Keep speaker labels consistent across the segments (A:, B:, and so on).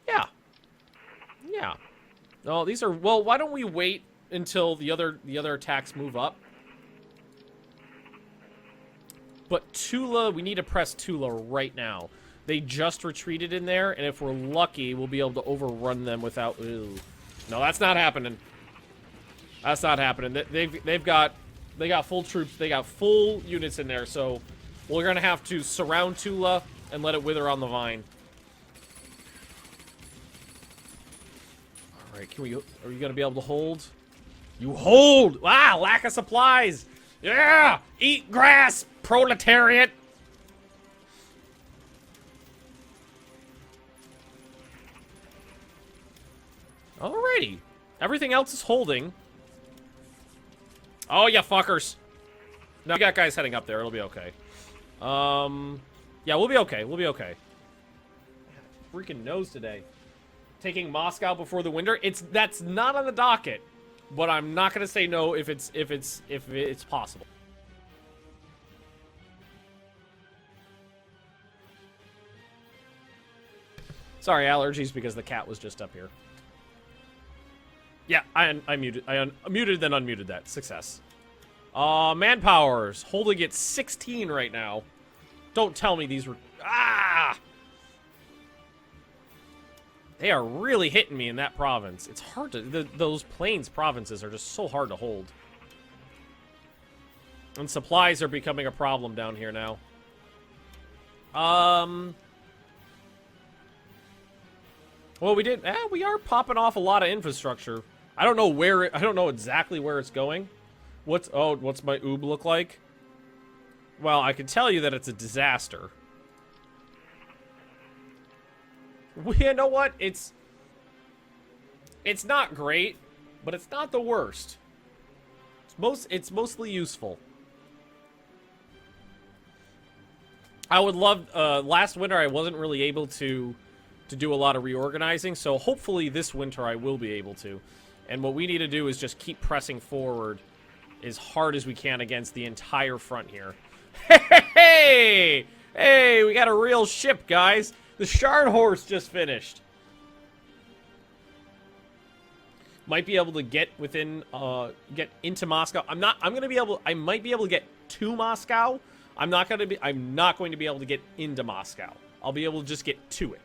A: Yeah. Yeah. No, these are... Well, why don't we wait until the other attacks move up? But Tula, we need to press Tula right now. They just retreated in there, and if we're lucky, we'll be able to overrun them without... Ew. No, that's not happening. That's not happening. They got full troops. They got full units in there, so we're gonna have to surround Tula and let it wither on the vine. All right, are you gonna be able to hold? You hold! Wow, lack of supplies! Yeah! Eat grass, proletariat! Alrighty. Everything else is holding. Oh, you fuckers. No, we got guys heading up there. It'll be okay. Yeah, we'll be okay. We'll be okay. Freaking nose today. Taking Moscow before the winter. That's not on the docket, but I'm not gonna say no if it's possible. Sorry, allergies because the cat was just up here. Yeah, I muted. I muted then unmuted that. Success. Manpowers holding at 16 right now. Don't tell me these were... Ah! They are really hitting me in that province. It's hard to... those plains provinces are just so hard to hold. And supplies are becoming a problem down here now. Well, we are popping off a lot of infrastructure. I don't know where I don't know exactly where it's going. What's my oob look like? Well, I can tell you that it's a disaster. You know what? It's not great, but it's not the worst. It's mostly useful. I would love last winter I wasn't really able to do a lot of reorganizing, so hopefully this winter I will be able to. And what we need to do is just keep pressing forward as hard as we can against the entire front here. Hey! Hey, we got a real ship, guys. The Shard Horse just finished. Might be able to get within, get into Moscow. I might be able to get to Moscow. I'm not going to be able to get into Moscow. I'll be able to just get to it.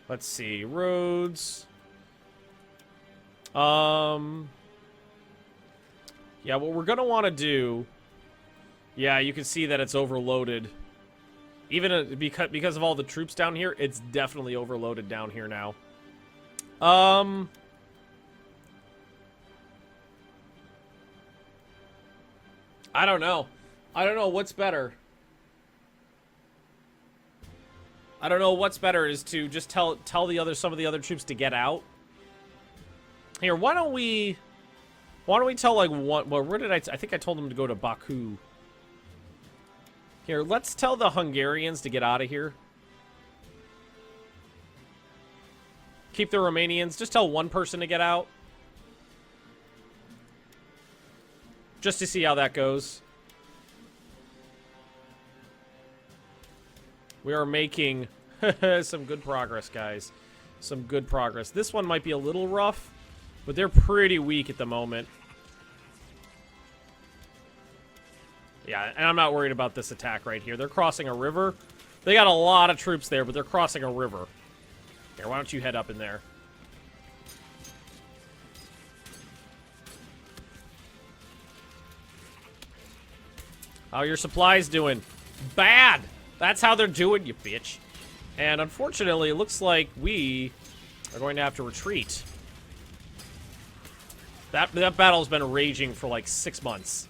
A: Let's see, roads. Yeah, what we're gonna want to do. Yeah, you can see that it's overloaded. Even because of all the troops down here, it's definitely overloaded down here now. I don't know. I don't know what's better. I don't know what's better is to just tell some of the other troops to get out. Here, why don't we tell like one? Well, where did I think I told them to go to Baku. Here, let's tell the Hungarians to get out of here. Keep the Romanians. Just tell one person to get out. Just to see how that goes. We are making some good progress, guys. Some good progress. This one might be a little rough, but they're pretty weak at the moment. Yeah, and I'm not worried about this attack right here. They're crossing a river. They got a lot of troops there, but they're crossing a river. Here, why don't you head up in there? How are your supplies doing? Bad! That's how they're doing, you bitch. And unfortunately, it looks like we are going to have to retreat. That battle's been raging for like 6 months.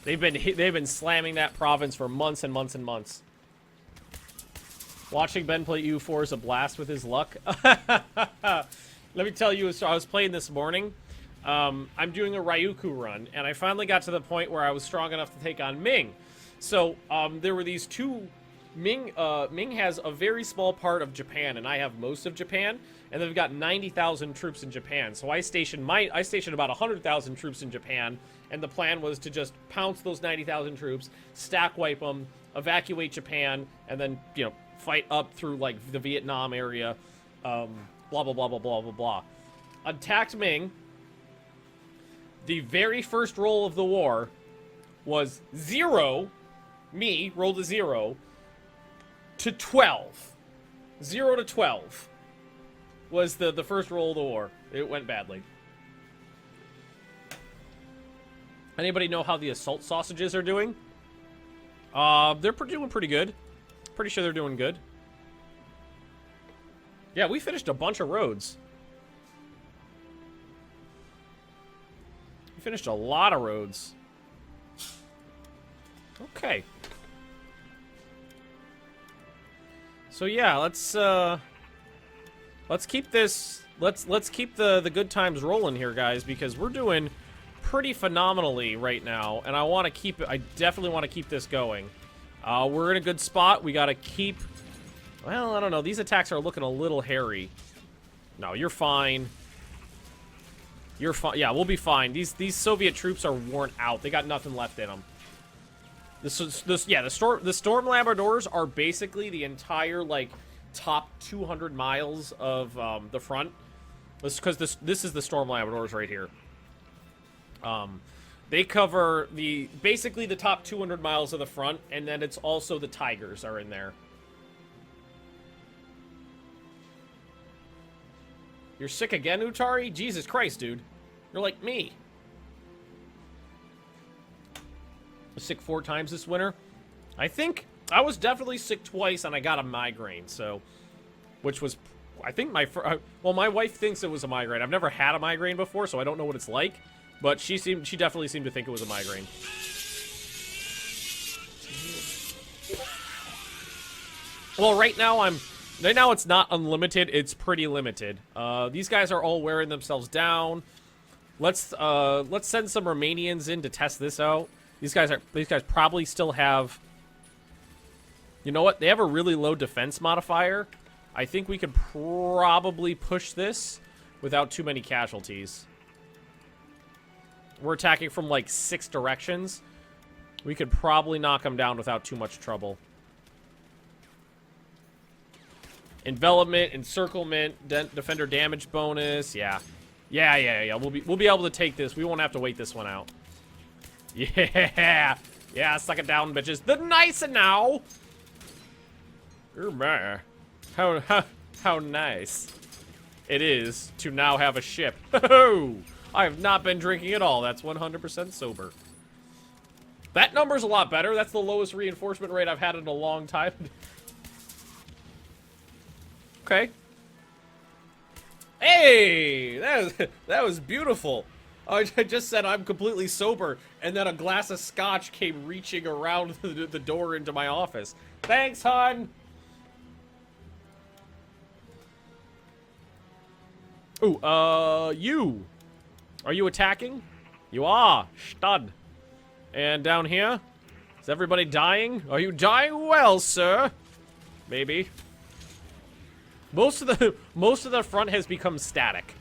A: They've been slamming that province for months and months and months. Watching Ben play EU4 is a blast with his luck. Let me tell you, so I was playing this morning. I'm doing a Ryuku run, and I finally got to the point where I was strong enough to take on Ming. So, there were these two Ming has a very small part of Japan, and I have most of Japan, and they've got 90,000 troops in Japan. So I stationed about 100,000 troops in Japan, and the plan was to just pounce those 90,000 troops, stack wipe them, evacuate Japan, and then, you know, fight up through, like, the Vietnam area, blah, blah, blah, blah, blah, blah, blah. Attacked Ming. The very first roll of the war was 0. Me rolled a 0 to 12. 0 to 12 was the first roll of the war. It went badly. Anybody know how the assault sausages are doing? They're doing pretty good. Pretty sure they're doing good. Yeah, we finished a bunch of roads. We finished a lot of roads. Okay. So yeah, let's keep this. Let's keep the good times rolling here, guys, because we're doing pretty phenomenally right now, and I want to keep it. I definitely want to keep this going. We're in a good spot. We got to keep. Well, I don't know. These attacks are looking a little hairy. No, you're fine. You're fine. Yeah, we'll be fine. These Soviet troops are worn out. They got nothing left in them. The Storm Labradors are basically the entire, like, top 200 miles of the front. Because this is the Storm Labradors right here. They cover basically the top 200 miles of the front, and then it's also the Tigers are in there. You're sick again, Utari? Jesus Christ, dude. You're like me. Sick 4 times this winter. I think I was definitely sick twice, and I got a migraine. So, which was, I think well, my wife thinks it was a migraine. I've never had a migraine before, so I don't know what it's like. But she definitely seemed to think it was a migraine. Well, right now it's not unlimited. It's pretty limited. These guys are all wearing themselves down. Let's send some Romanians in to test this out. These guys probably still have. You know what? They have a really low defense modifier. I think we could probably push this without too many casualties. We're attacking from like 6 directions. We could probably knock them down without too much trouble. Envelopment, encirclement, defender damage bonus. Yeah. We'll be able to take this. We won't have to wait this one out. Yeah. Yeah, suck it down, bitches. The nice now. How nice it is to now have a ship. I have not been drinking at all. That's 100% sober. That number's a lot better. That's the lowest reinforcement rate I've had in a long time. Okay. Hey! That was beautiful. I just said I'm completely sober, and then a glass of scotch came reaching around the door into my office. Thanks, hon! Ooh, you! Are you attacking? You are! Stud! And down here? Is everybody dying? Are you dying well, sir? Maybe. Most of the front has become static.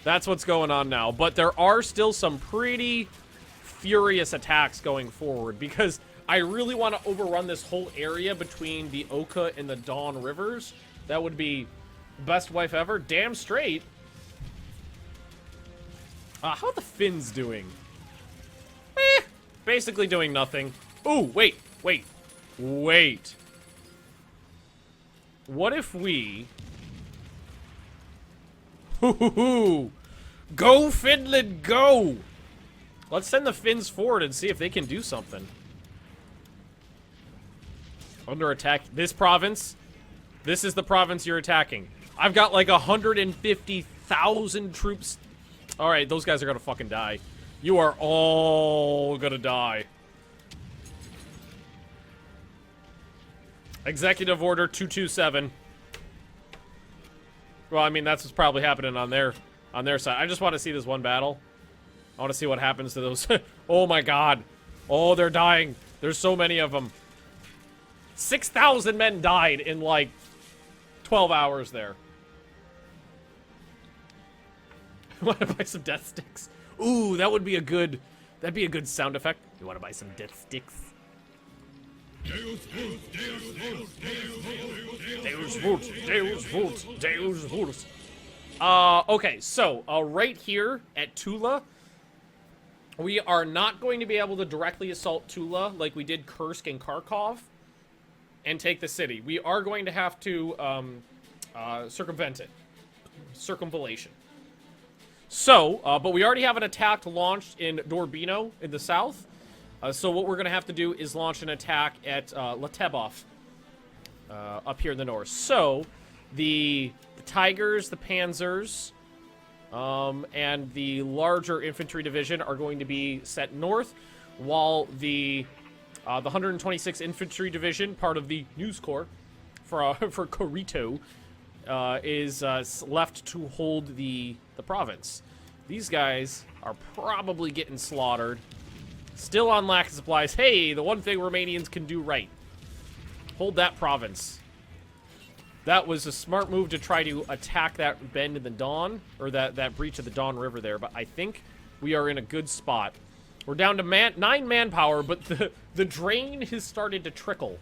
A: That's what's going on now. But there are still some pretty furious attacks going forward because I really want to overrun this whole area between the Oka and the Don rivers. That would be best wife ever. Damn straight. How are the Finns doing? Basically doing nothing. Ooh, wait. What if we... Go, Finland, go! Let's send the Finns forward and see if they can do something. Under attack. This province. This is the province you're attacking. I've got like 150,000 troops. Alright, those guys are gonna fucking die. You are all gonna die. Executive Order 227. Well, I mean, that's what's probably happening on their side. I just want to see this one battle. I want to see what happens to those. Oh my god. Oh, they're dying. There's so many of them. 6,000 men died in, like, 12 hours there. Want to buy some death sticks? Ooh, that would be a good... That'd be a good sound effect. You want to buy some death sticks? Deus vult, Deus vult, Deus vult, Deus vult, Deus vult. Okay, so, right here at Tula, we are not going to be able to directly assault Tula like we did Kursk and Kharkov and take the city. We are going to have to, circumvent it. Circumvallation. So, but we already have an attack launched in Dorbino in the south. So what we're going to have to do is launch an attack at Letebov up here in the north. So, the Tigers, the Panzers, and the larger infantry division are going to be set north, while the 126th Infantry Division, part of the News Corps for Corito, is left to hold the province. These guys are probably getting slaughtered. Still on lack of supplies. Hey, the one thing Romanians can do right. Hold that province. That was a smart move to try to attack that bend in the Don, or that breach of the Don River there, but I think we are in a good spot. We're down to 9 manpower, but the drain has started to trickle.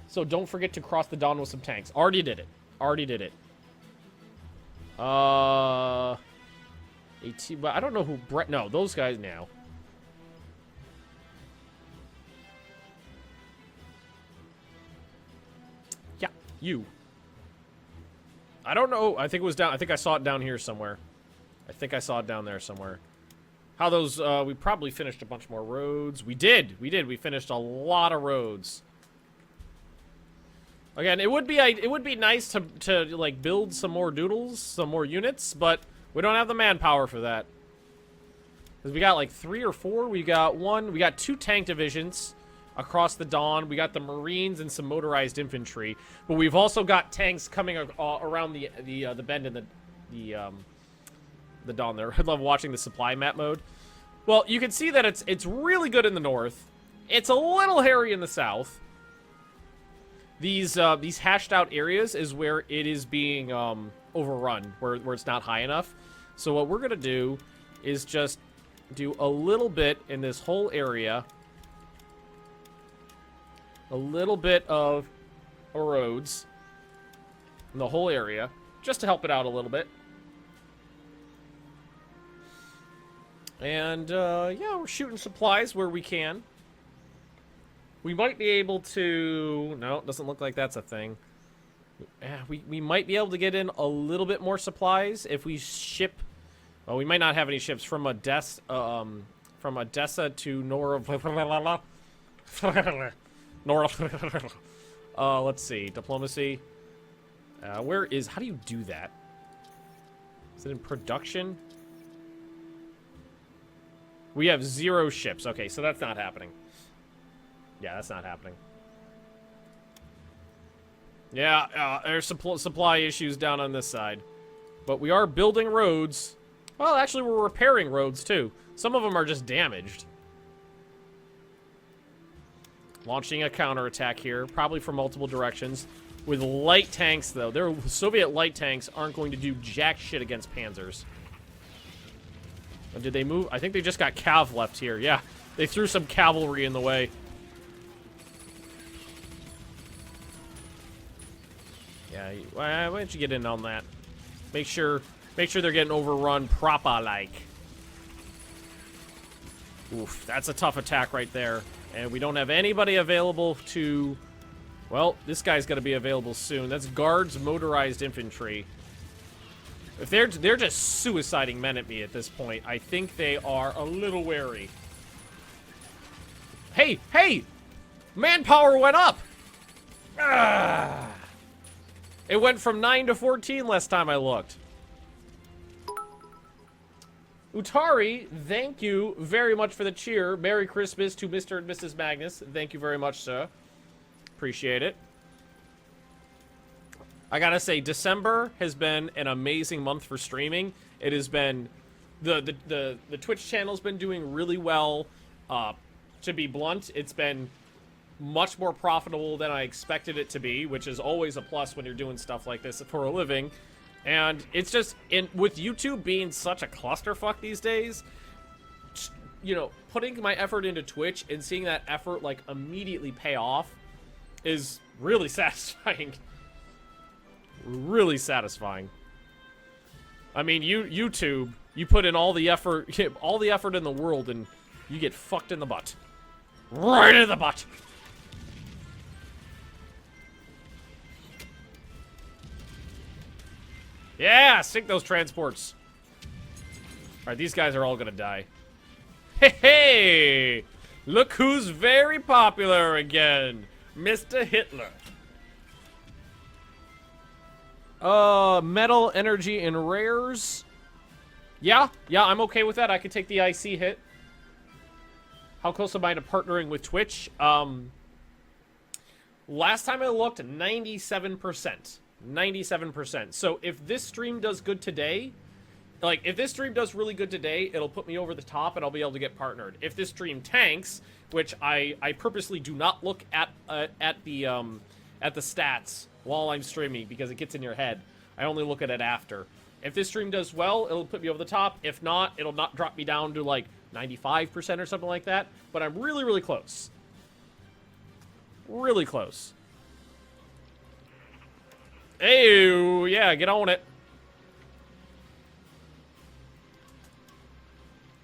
A: So don't forget to cross the Don with some tanks. Already did it. Already did it. But I don't know who Brett. No, those guys now. Yeah, you. I don't know. I think it was down. I think I saw it down here somewhere. I think I saw it down there somewhere. How those? We probably finished a bunch more roads. We did. We did. We finished a lot of roads. Again, it would be nice to like build some more doodles, some more units, but we don't have the manpower for that. Because we got like 3 or 4. We got 2 tank divisions across the Don. We got the Marines and some motorized infantry, but we've also got tanks coming around the bend in the Don there. I love watching the supply map mode. Well, you can see that it's really good in the north. It's a little hairy in the south. These hashed out areas is where it is being overrun, where it's not high enough. So what we're gonna do is just do a little bit in this whole area, a little bit of roads in the whole area, just to help it out a little bit. And yeah, we're shooting supplies where we can. We might be able to... No, it doesn't look like that's a thing. We might be able to get in a little bit more supplies if we ship... Well, we might not have any ships from Odessa to Nora... let's see. Diplomacy. Where is... How do you do that? Is it in production? We have 0 ships. Okay, so that's not happening. Yeah, that's not happening. Yeah, there's supply issues down on this side. But we are building roads. Well, actually, we're repairing roads, too. Some of them are just damaged. Launching a counterattack here, probably from multiple directions. With light tanks, though. Their Soviet light tanks aren't going to do jack shit against panzers. Did they move? I think they just got cav left here. Yeah, they threw some cavalry in the way. Yeah, why don't you get in on that? Make sure they're getting overrun proper-like. Oof, that's a tough attack right there. And we don't have anybody available to... Well, this guy's going to be available soon. That's Guards Motorized Infantry. If they're just suiciding men at me at this point, I think they are a little wary. Hey! Hey! Manpower went up! Ah! It went from 9 to 14 last time I looked. Utari, thank you very much for the cheer. Merry Christmas to Mr. and Mrs. Magnus. Thank you very much, sir. Appreciate it. I gotta say, December has been an amazing month for streaming. It has been... The Twitch channel's been doing really well. To be blunt, it's been much more profitable than I expected it to be, which is always a plus when you're doing stuff like this for a living. And it's just, with YouTube being such a clusterfuck these days, you know, putting my effort into Twitch and seeing that effort, like, immediately pay off is really satisfying. Really satisfying. I mean, YouTube, you put in all the effort in the world, and you get fucked in the butt. Right in the butt! Yeah, sink those transports. Alright, these guys are all gonna die. Hey, hey! Look who's very popular again. Mr. Hitler. Metal, energy, and rares. Yeah, I'm okay with that. I could take the IC hit. How close am I to partnering with Twitch? Last time I looked, 97%. 97%. So if this stream does good today, like, if this stream does really good today, it'll put me over the top and I'll be able to get partnered. If this stream tanks, which I purposely do not look at the stats while I'm streaming because it gets in your head. I only look at it after. If this stream does well, it'll put me over the top. If not, it'll not drop me down to like 95% or something like that. But I'm really, really close. Really close. Ew, yeah, get on it.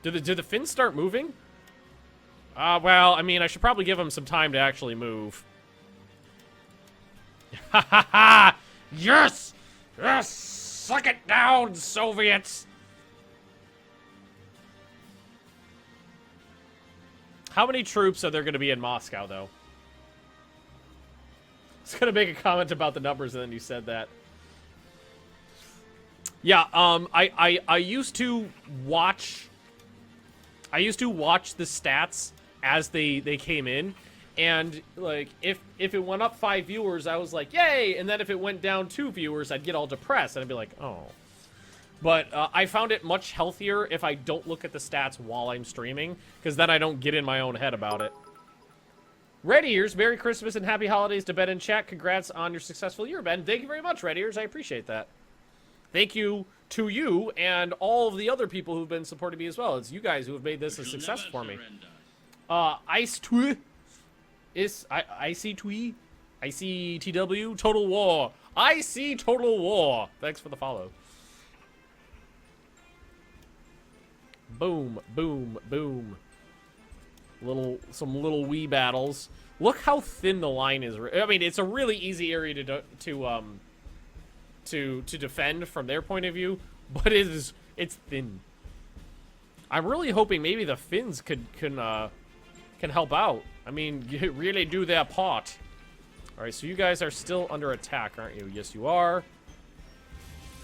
A: Did the fins start moving? Well, I mean, I should probably give them some time to actually move. Ha ha ha! Yes! Yes! Suck it down, Soviets! How many troops are there going to be in Moscow, though? I was going to make a comment about the numbers, and then you said that. Yeah, I used to watch... I used to watch the stats as they came in, and, like, if it went up 5 viewers, I was like, yay! And then if it went down 2 viewers, I'd get all depressed, and I'd be like, oh. But I found it much healthier if I don't look at the stats while I'm streaming, because then I don't get in my own head about it. Red Ears, Merry Christmas and Happy Holidays to Ben and chat. Congrats on your successful year, Ben. Thank you very much, Red Ears. I appreciate that. Thank you to you and all of the other people who've been supporting me as well. It's you guys who have made this a success for me. Ice Twi is ICTW Total War. I see Total War. Thanks for the follow. Boom, boom, boom. Some little wee battles. Look how thin the line is. I mean, it's a really easy area to defend from their point of view, but it's thin. I'm really hoping maybe the Finns can help out. I mean, you really do their part. All right, so you guys are still under attack, aren't you? Yes, you are.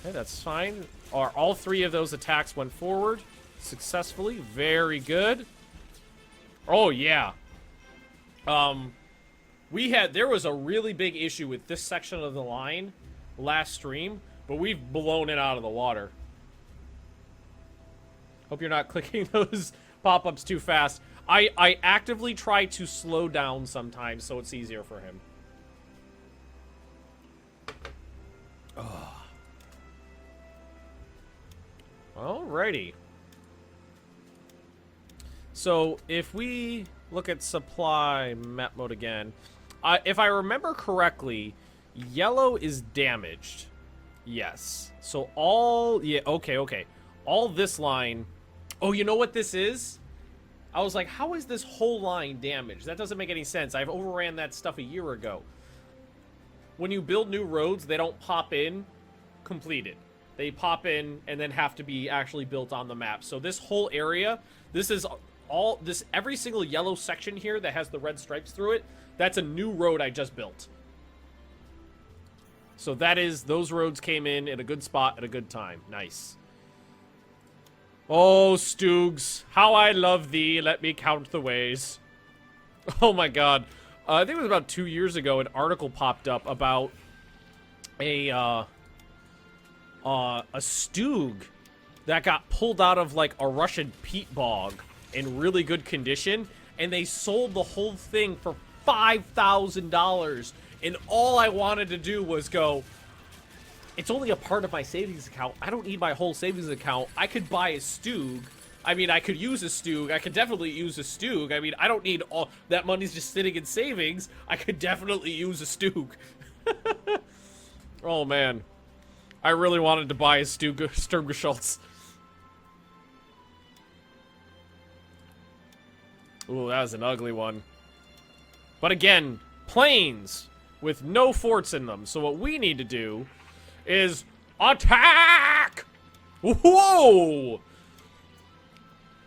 A: Okay, that's fine. All 3 of those attacks went forward successfully. Very good. Oh yeah. There was a really big issue with this section of the line last stream, but we've blown it out of the water. Hope you're not clicking those pop-ups too fast. I actively try to slow down sometimes so it's easier for him. Oh. Alrighty. So, if we look at supply map mode again, if I remember correctly, yellow is damaged. Yes. So okay. All this line... Oh, you know what this is? I was like, how is this whole line damaged? That doesn't make any sense. I've overran that stuff a year ago. When you build new roads, they don't pop in completed. They pop in and then have to be actually built on the map. So this whole area, every single yellow section here that has the red stripes through it, that's a new road I just built. So those roads came in a good spot at a good time. Nice. Oh, Stoogs, how I love thee. Let me count the ways. Oh my god. I think it was about 2 years ago, an article popped up about a Stoog that got pulled out of, like, a Russian peat bog in really good condition, and they sold the whole thing for $5,000. And all I wanted to do was go, it's only a part of my savings account. I don't need my whole savings account. I could buy a Stug. I mean, I could use a Stug. I could definitely use a Stug. I mean, I don't need all that money's just sitting in savings. I could definitely use a Stug. Oh, man. I really wanted to buy a Sturmgeschütz. Ooh, that was an ugly one. But again, planes with no forts in them. So what we need to do is attack! Whoa!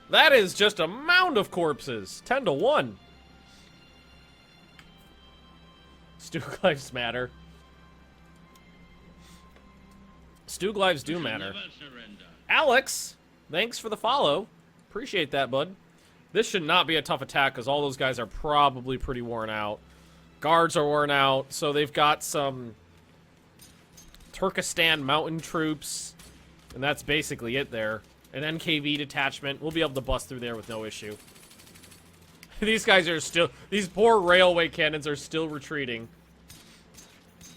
A: That is just a mound of corpses. 10-1. Stug lives matter. Stug lives do matter. Alex, thanks for the follow. Appreciate that, bud. This should not be a tough attack because all those guys are probably pretty worn out. Guards are worn out, so they've got some Turkestan mountain troops, and that's basically it there. An NKV detachment. We'll be able to bust through there with no issue. These guys are still... These poor railway cannons are still retreating.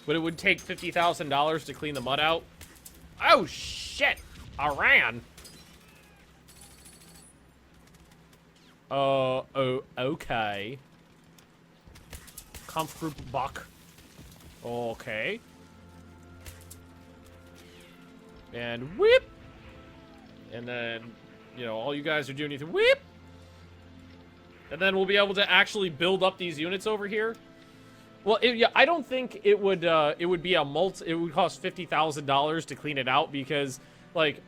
A: But it would take $50,000 to clean the mud out. Oh, shit! Iran! Oh, okay. Kampfgruppe Bach. Okay. And whip! And then, you know, all you guys are doing anything. Whip! And then we'll be able to actually build up these units over here. Well, yeah, I don't think it would be a it would cost $50,000 to clean it out because, like,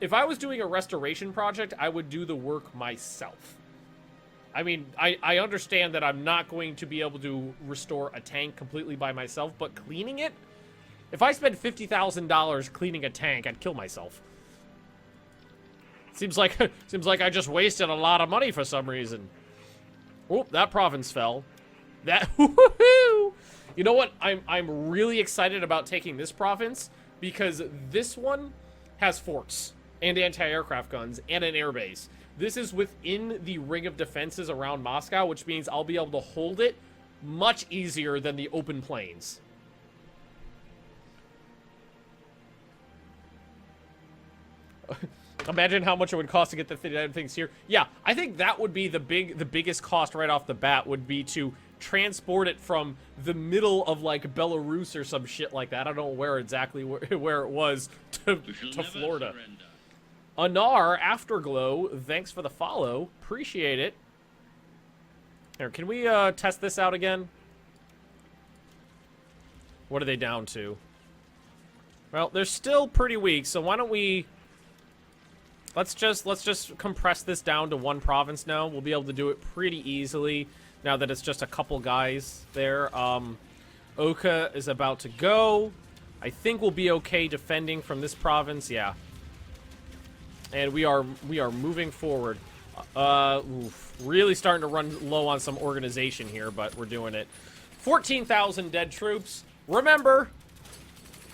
A: if I was doing a restoration project, I would do the work myself. I mean, I understand that I'm not going to be able to restore a tank completely by myself, but cleaning it? If I spent $50,000 cleaning a tank, I'd kill myself. Seems like I just wasted a lot of money for some reason. Oh, that province fell. That woohoo! You know what? I'm really excited about taking this province because this one has forts and anti-aircraft guns and an airbase. This is within the ring of defenses around Moscow, which means I'll be able to hold it much easier than the open plains. Imagine how much it would cost to get the things here. Yeah, I think that would be the biggest cost right off the bat would be to transport it from the middle of like Belarus or some shit like that. I don't know where exactly where it was to Florida. Anar Afterglow, thanks for the follow. Appreciate it. Here, can we test this out again? What are they down to? Well, they're still pretty weak, so why don't we... Let's just compress this down to one province now. We'll be able to do it pretty easily now that it's just a couple guys there. Oka is about to go. I think we'll be okay defending from this province. Yeah. And we are moving forward. Really starting to run low on some organization here, but we're doing it. 14,000 dead troops. Remember,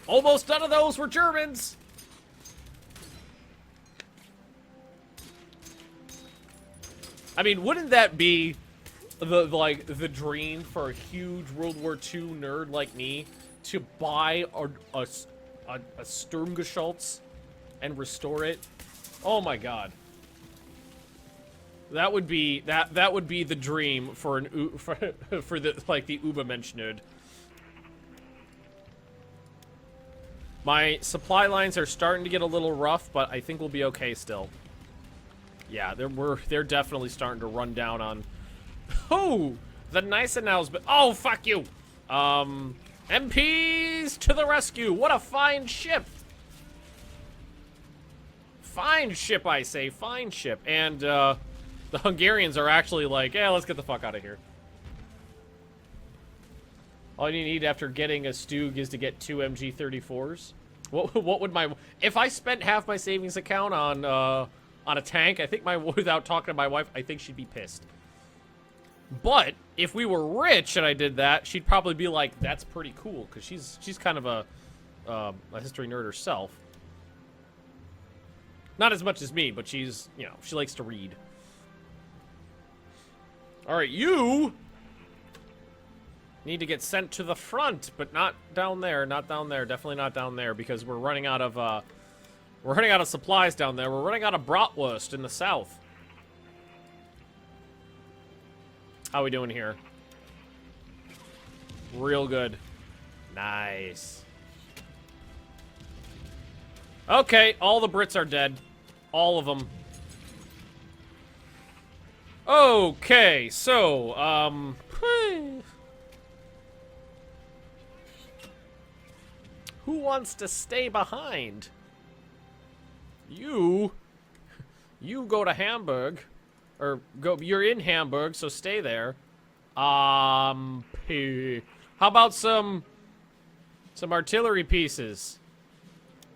A: almost none of those were Germans. I mean, wouldn't that be the dream for a huge World War II nerd like me to buy a Sturmgeschütz and restore it? Oh my god. That would be the dream for for the the Übermensch nerd. My supply lines are starting to get a little rough, but I think we'll be okay still. Yeah, they're definitely starting to run down on. Oh, the Gneisenau's, but oh fuck you. MPs to the rescue! What a fine ship! Fine ship, I say, fine ship. And the Hungarians are actually like, yeah, let's get the fuck out of here. All you need after getting a Stug is to get 2 MG34s. What would my... If I spent half my savings account on a tank, I think without talking to my wife, I think she'd be pissed. But if we were rich and I did that, she'd probably be like, that's pretty cool, because she's kind of a history nerd herself. Not as much as me, but she's, you know, she likes to read. All right, you Need to get sent to the front, but not down there. Not down there. Definitely not down there, because we're running out of, supplies down there. We're running out of bratwurst in the south. How we doing here? Real good. Nice. Okay, all the Brits are dead. All of them. Okay, so, who wants to stay behind? You go to Hamburg. Or, you're in Hamburg, so stay there. How about some artillery pieces?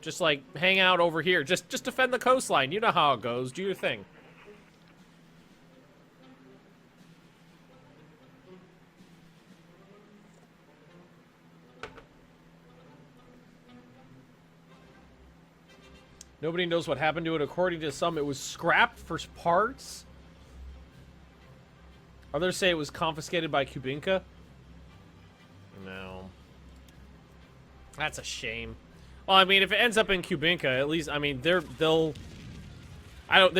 A: Just, like, hang out over here. Just defend the coastline. You know how it goes. Do your thing. Nobody knows what happened to it. According to some, it was scrapped for parts. Others say it was confiscated by Kubinka. No. That's a shame. Well, I mean, if it ends up in Kubinka, at least, I mean, they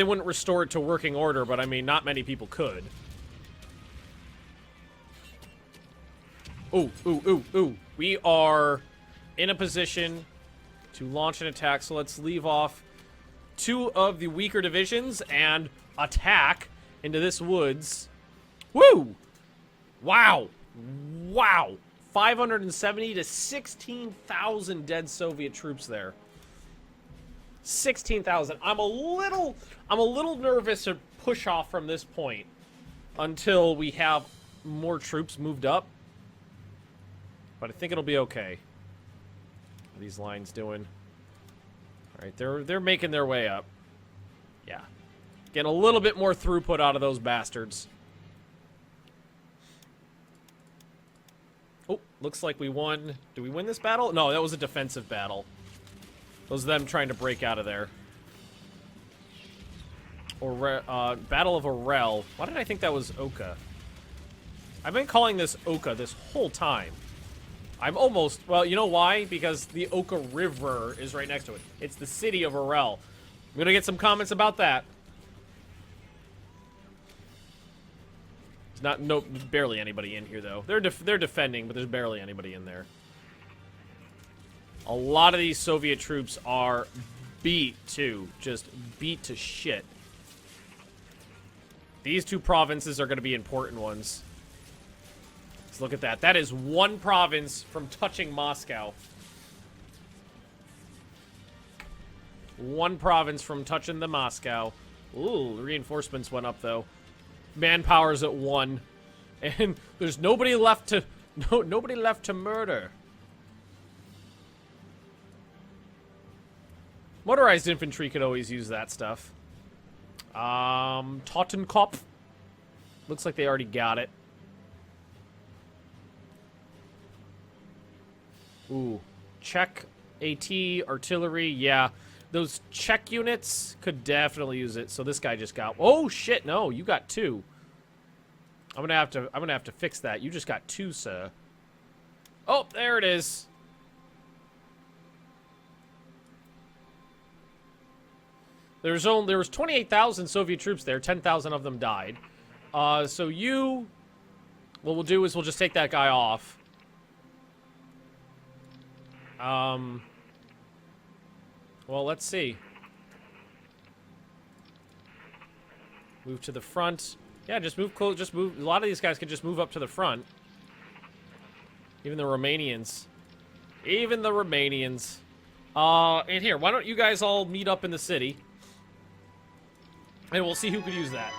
A: wouldn't restore it to working order, but I mean, not many people could. Ooh, ooh, ooh, ooh. We are in a position to launch an attack, so let's leave off 2 of the weaker divisions and attack into this woods. Woo! Wow. Wow. 570 to 16,000 dead Soviet troops there. 16,000. I'm a little nervous to push off from this point until we have more troops moved up. But I think it'll be okay. What are these lines doing? All right, they're making their way up. Yeah. Getting a little bit more throughput out of those bastards. Oh, looks like we won. Did we win this battle? No, that was a defensive battle. It was them trying to break out of there. Or Battle of Orel. Why did I think that was Oka? I've been calling this Oka this whole time. I'm almost... Well, you know why? Because the Oka River is right next to it. It's the city of Orel. I'm gonna get some comments about that. There's barely anybody in here, though. They're defending, but there's barely anybody in there. A lot of these Soviet troops are beat, too. Just beat to shit. These 2 provinces are going to be important ones. Let's look at that. That is 1 province from touching Moscow. 1 province from touching the Moscow. Ooh, reinforcements went up, though. Manpower's at 1. And there's nobody left to... nobody left to murder. Motorized infantry could always use that stuff. Totenkopf. Looks like they already got it. Ooh. Czech AT, artillery, yeah. Those Czech units could definitely use it. So this guy just got... Oh, shit, no, you got 2. I'm gonna have to fix that. You just got 2, sir. Oh, there it is. There was 28,000 Soviet troops there. 10,000 of them died. So you... What we'll do is we'll just take that guy off. Well, let's see. Move to the front. Yeah, just move close. Just move. A lot of these guys can just move up to the front. Even the Romanians. Even the Romanians. And here, why don't you guys all meet up in the city? And we'll see who could use that.